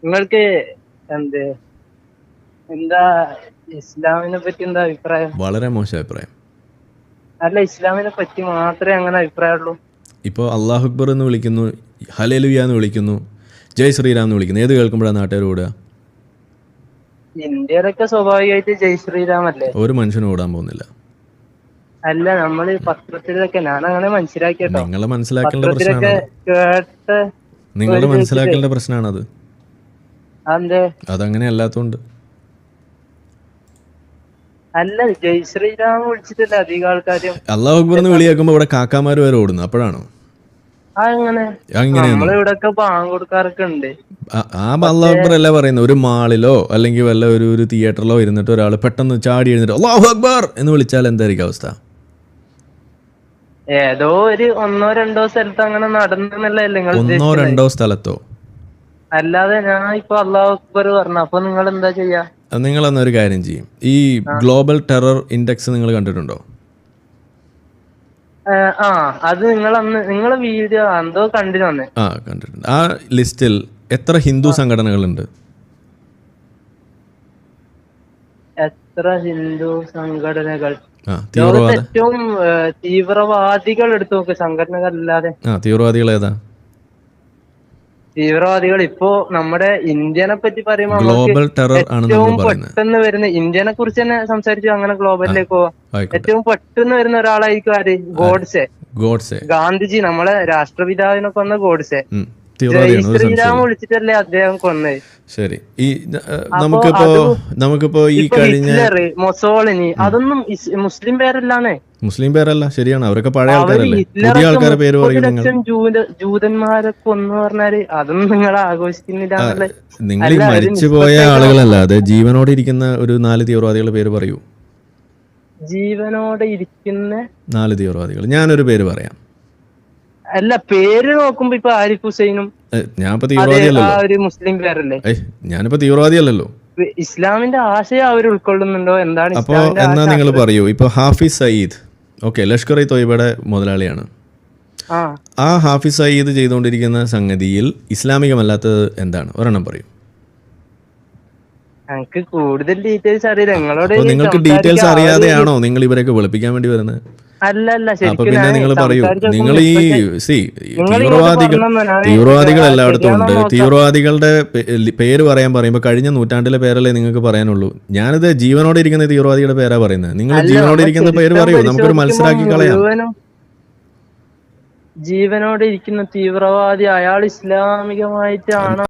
നിങ്ങൾക്ക് എന്ത് എന്താ ഇസ്ലാമിനെ പറ്റി എന്താ അഭിപ്രായം? വളരെ മോശം അഭിപ്രായം. അല്ല, ഇസ്ലാമിനെ പറ്റി മാത്രമേ അങ്ങനെ അഭിപ്രായമുള്ളൂ. ഇപ്പോൾ അള്ളാഹു അക്ബർ എന്ന് വിളിക്കുന്നു, ഹല്ലേലൂയ എന്ന് വിളിക്കുന്നു, ജയ് ശ്രീറാം എന്ന് വിളിക്കുന്നു. ഏത് കേൾക്കുമ്പോഴാണ് നാട്ടുകാർ ഓടുക? ഇന്ത്യയിലൊക്കെ സ്വാഭാവികമായിട്ട് ജയ് ശ്രീറാം അല്ലേ? ഒരു മനുഷ്യനും ഓടാൻ പോകുന്നില്ല. അല്ല, നമ്മള് പത്രത്തിലൊക്കെ ഞാൻ അങ്ങനെ മനസ്സിലാക്കിട്ടോ, നിങ്ങളെ മനസ്സിലാക്കേണ്ട പത്രത്തിലൊക്കെ പ്രശ്നമാണത്. കേട്ട് നിങ്ങളുടെ മനസ്സിലാക്കേണ്ട പ്രശ്നമാണത്. അതെ. അതങ്ങനെ അല്ലാത്തതുകൊണ്ട്. അല്ല, ജയ് ശ്രീറാം വിളിച്ചിട്ടില്ല അധികം ആൾക്കാരും. അള്ളാഹു അക്ബർ എന്ന് വിളിയാക്കുമ്പോൾ ഇവിടെ കാക്കാമാർ വരെ ഓടുന്നു. അപ്പോഴാണോ അങ്ങനെ? നമ്മളിവിടൊക്കെ പാവം കൊടുക്കാറൊക്കെ ഉണ്ട്. ആ അള്ളാഹു അക്ബർ അല്ല പറയുന്നത്. ഒരു മാളിലോ അല്ലെങ്കിൽ വല്ല ഒരു തിയേറ്ററിലോ ഇരുന്നിട്ട് ഒരാൾ പെട്ടെന്ന് ചാടി എഴുന്നിട്ട് അള്ളാഹു അക്ബർ എന്ന് വിളിച്ചാൽ എന്തായിരിക്കും അവസ്ഥ? ഏതോ ഒരു ഒന്നോ രണ്ടോ സ്ഥലത്ത് അങ്ങനെ നടന്നല്ലേ നിങ്ങൾ? ഒന്നോ രണ്ടോ സ്ഥലത്തോ? അല്ലാതെ ഞാൻ ഇപ്പൊ അള്ളാഹു അക്ബർ പറഞ്ഞു. അപ്പൊ നിങ്ങൾ എന്താ ചെയ്യാ? നിങ്ങൾ എന്നൊരു കാര്യം ചെയ്യും. ഈ ഗ്ലോബൽ ടെറർ ഇൻഡെക്സ് നിങ്ങൾ കണ്ടിട്ടുണ്ടോ? അത് നിങ്ങളെ വീഡിയോ എന്തോ കണ്ടിരുന്നു. കണ്ടിട്ടുണ്ട്. ആ ലിസ്റ്റിൽ എത്ര ഹിന്ദു സംഘടനകളുണ്ട്? എത്ര ഹിന്ദു സംഘടനകൾ? തീവ്രവാദ ഏറ്റവും തീവ്രവാദികൾ എടുത്തു നോക്ക്, സംഘടനകൾ അല്ലാതെ. തീവ്രവാദികൾ ഏതാ? തീവ്രവാദികൾ ഇപ്പോ നമ്മുടെ ഇന്ത്യനെ പറ്റി പറയുമ്പോൾ ഗ്ലോബൽ ടെറർ ആണ് ഏറ്റവും പെട്ടെന്ന് വരുന്ന, ഇന്ത്യനെ കുറിച്ച് തന്നെ സംസാരിച്ചു അങ്ങനെ ഗ്ലോബലിലേക്ക് പോവാ. ഏറ്റവും പെട്ടെന്ന് വരുന്ന ഒരാളായിരിക്കും ആര്? ഗോഡ്സെ. ഗാന്ധിജി, നമ്മളെ രാഷ്ട്രപിതാവിനെ കൊന്ന ഗോഡ്സെ. ശ്രീരാം വിളിച്ചിട്ടല്ലേ അദ്ദേഹം കൊന്നത്. ശരി. നമുക്കിപ്പോ ഈ കഴിഞ്ഞ മൊസോളിനി അതൊന്നും മുസ്ലിം പേരല്ലാന്നേ. മുസ്ലിം പേരല്ല, ശരിയാണ്. അവരൊക്കെ പഴയ ആൾക്കാരല്ലേ. പുതിയ ആൾക്കാരെ പേര് പറയും. ജൂതന്മാരെ കൊന്നു പറഞ്ഞാല് അതൊന്നും നിങ്ങൾ ആഘോഷിക്കുന്നില്ല. നിങ്ങൾ മരിച്ചുപോയ ആളുകളല്ല, അത് ജീവനോടെ ഇരിക്കുന്ന ഒരു 4 തീവ്രവാദികളുടെ പേര് പറയൂ. ജീവനോടെ ഇരിക്കുന്ന 4 തീവ്രവാദികൾ. ഞാനൊരു പേര് പറയാം. അല്ല, പേര് നോക്കുമ്പോ ഇപ്പൊ ആരിഫ് ഹുസൈനും ഞാനിപ്പോ തീവ്രവാദിയല്ലോ. മുസ്ലിം പേരല്ലേ? ഞാനിപ്പോ തീവ്രവാദിയല്ലല്ലോ. ഇസ്ലാമിന്റെ ആശയം അവർ ഉൾക്കൊള്ളുന്നുണ്ടോ? എന്താണ്? അപ്പോ എന്നാ നിങ്ങൾ പറയൂ. ഇപ്പൊ ഹാഫിസ് സയീദ്, ഓക്കെ, ലഷ്കർ ഇ തൊയ്ബയുടെ മുതലാളിയാണ്. ആ ഹാഫിസ് സയീദ് ചെയ്തുകൊണ്ടിരിക്കുന്ന സംഗതിയിൽ ഇസ്ലാമികമല്ലാത്തത് എന്താണ്? ഒരെണ്ണം പറയൂ. എനിക്ക് കൂടുതൽ ഡീറ്റെയിൽസ് അറിയില്ല. നിങ്ങൾക്ക് ഡീറ്റെയിൽസ് അറിയാതെയാണോ നിങ്ങൾ ഇവരൊക്കെ വെളുപ്പിക്കാൻ വേണ്ടി വരുന്നത്? അപ്പൊ പിന്നെ നിങ്ങൾ പറയൂ. നിങ്ങൾ ഈ തീവ്രവാദികൾ എല്ലായിടത്തും ഉണ്ട്. തീവ്രവാദികളുടെ പേര് പറയുമ്പോൾ കഴിഞ്ഞ നൂറ്റാണ്ടിലെ പേരല്ലേ നിങ്ങൾക്ക് പറയാനുള്ളൂ. ഞാനിത് ജീവനോടെ ഇരിക്കുന്ന തീവ്രവാദിയുടെ പേരാ പറയുന്നത്. നിങ്ങൾ ജീവനോടെ ഇരിക്കുന്ന പേര് പറയൂ, നമുക്കൊരു മത്സരാക്കി കളയാം. ജീവനോടെ ഇരിക്കുന്ന തീവ്രവാദി അയാൾ ഇസ്ലാമികമായിട്ടാണ്